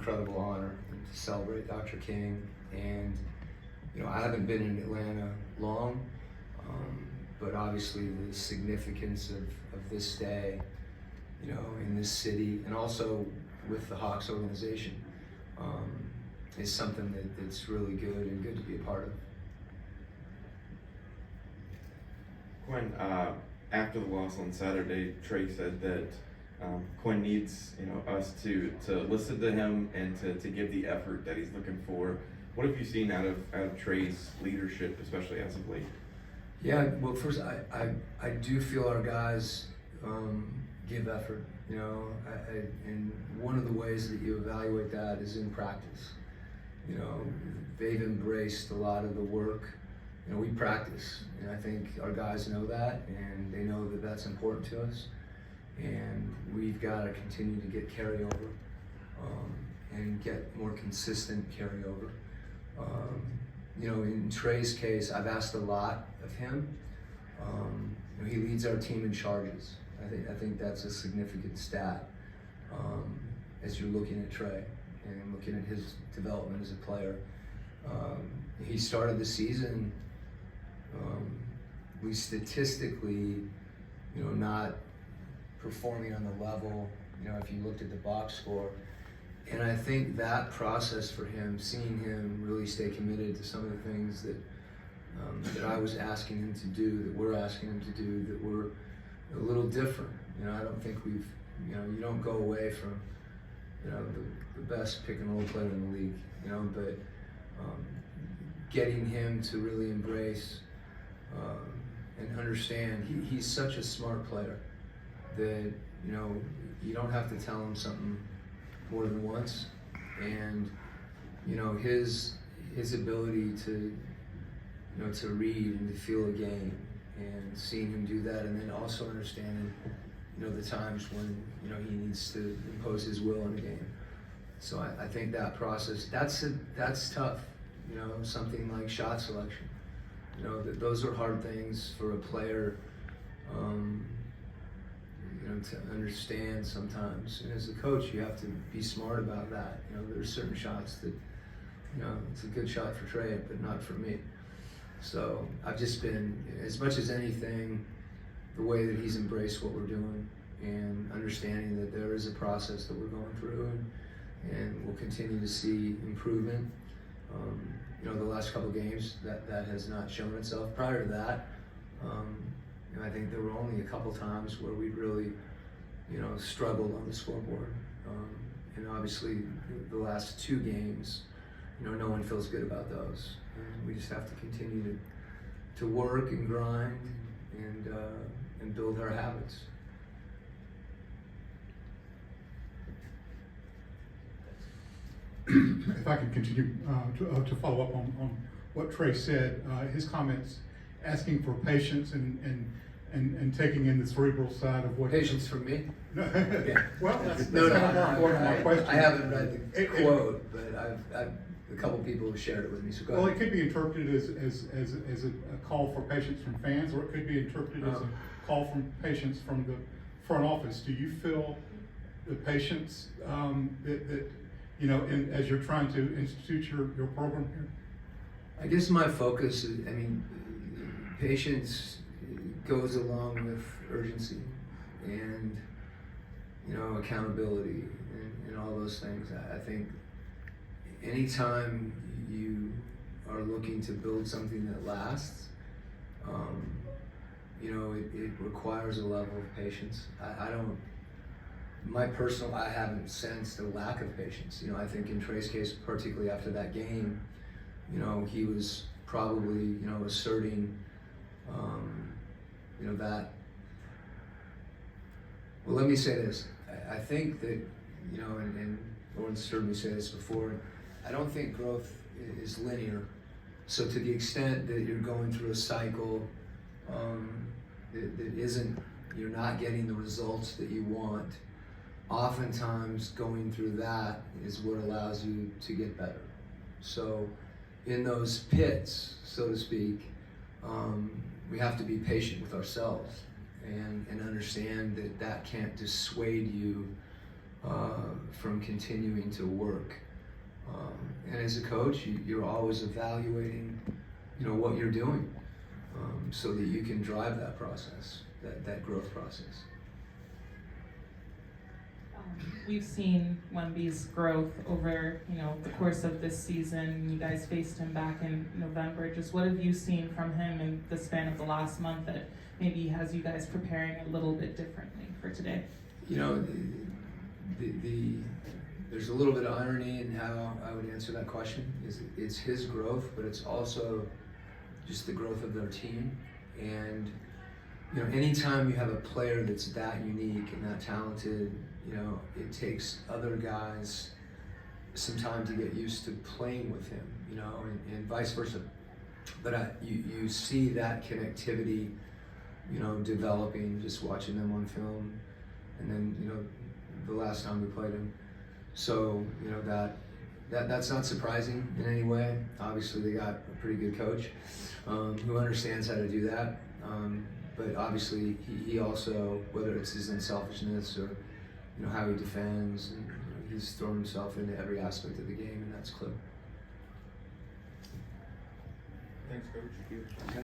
incredible honor to celebrate Dr. King. And, I haven't been in Atlanta long, but obviously the significance of this day, in this city, and also with the Hawks organization, is something that's really good and good to be a part of. Quin, after the loss on Saturday, Trey said that Quin needs us to listen to him and to give the effort that he's looking for. What have you seen out of Trey's leadership, especially as of late? Yeah, well, first I do feel our guys give effort. And one of the ways that you evaluate that is in practice. They've embraced a lot of the work. We practice, and I think our guys know that, and they know that that's important to us. And we've got to continue to get carryover and get more consistent carryover. In Trey's case, I've asked a lot of him. He leads our team in charges. I think that's a significant stat as you're looking at Trey and looking at his development as a player. He started the season, we statistically, not performing on the level, if you looked at the box score. And I think that process for him, seeing him really stay committed to some of the things that I was asking him to do, that we're asking him to do, that were a little different. I don't think we've, you don't go away from, the best pick and roll player in the league, but getting him to really embrace and understand, he's such a smart player that, you don't have to tell him something more than once. And, his ability to, to read and to feel a game, and seeing him do that, and then also understanding, the times when, he needs to impose his will in a game. So I think that process, that's tough, something like shot selection. Those are hard things for a player, to understand sometimes. And as a coach, you have to be smart about that. There's certain shots that, it's a good shot for Trey, but not for me. So I've just been, as much as anything, the way that he's embraced what we're doing and understanding that there is a process that we're going through, and we'll continue to see improvement. The last couple of games, that has not shown itself. Prior to that, I think there were only a couple times where we really, struggled on the scoreboard. And obviously the last two games, no one feels good about those. And we just have to continue to work and grind and build our habits. If I can continue to follow up on what Trey said, his comments asking for patience and taking in the cerebral side of what Patience from me? No, Yeah. well, that's No, kind of more important my question. I haven't read the quote, but I've a couple people have shared it with me. So go Well, ahead. it could be interpreted as a call for patience from fans, or it could be interpreted as a call from patience from the front office. Do you feel the patience that as you're trying to institute your program here? I guess my focus is, patience goes along with urgency and, accountability and all those things. I think anytime you are looking to build something that lasts, it requires a level of patience. I haven't sensed a lack of patience. I think in Trey's case, particularly after that game, he was probably, asserting, that. Well, let me say this. I think that, and Lauren's heard me say this before, I don't think growth is linear. So to the extent that you're going through a cycle that isn't, you're not getting the results that you want, oftentimes going through that is what allows you to get better. So in those pits, so to speak, we have to be patient with ourselves and understand that can't dissuade you from continuing to work. And as a coach, you're always evaluating, what you're doing, so that you can drive that process, that growth process. We've seen Wemby's growth over, the course of this season. You guys faced him back in November. Just what have you seen from him in the span of the last month that maybe has you guys preparing a little bit differently for today? There's a little bit of irony in how I would answer that question. It's his growth, but it's also just the growth of their team. And anytime you have a player that's that unique and that talented, it takes other guys some time to get used to playing with him, and vice versa. But you see that connectivity, developing, just watching them on film, and then, the last time we played him. So, that's not surprising in any way. Obviously, they got a pretty good coach who understands how to do that. But obviously, he also, whether it's his unselfishness or how he defends, and he's thrown himself into every aspect of the game, and that's clear. Thanks, Coach.